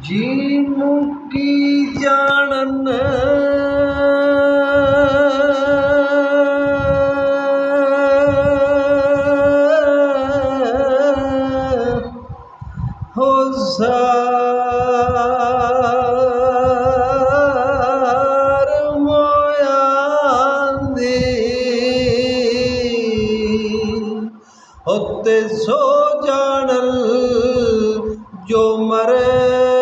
जी मुकी जानन हो सार मोयांदी होते सो जानल जो मरेंदा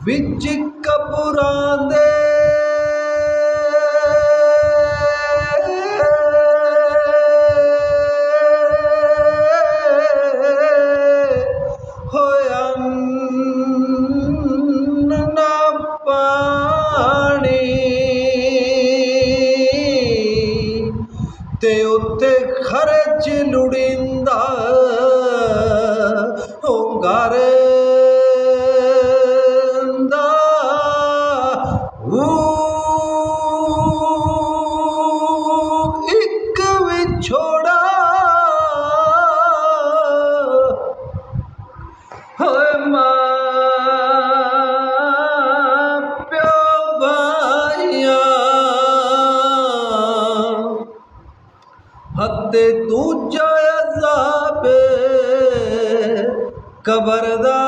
विच कबरां दे होया ना पानी ते उत्ते खर्च लुड़िंदा होंगार एक विछोड़ा मां प्यो भाइया हते दूजा अज़ाब कबर दा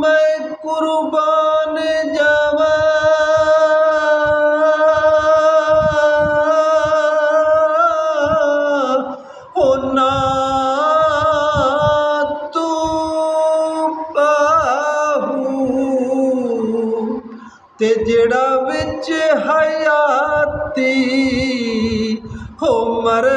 मैं कुर्बान जावा होना तू बाहू ते जेड़ा विच हयाती हो मर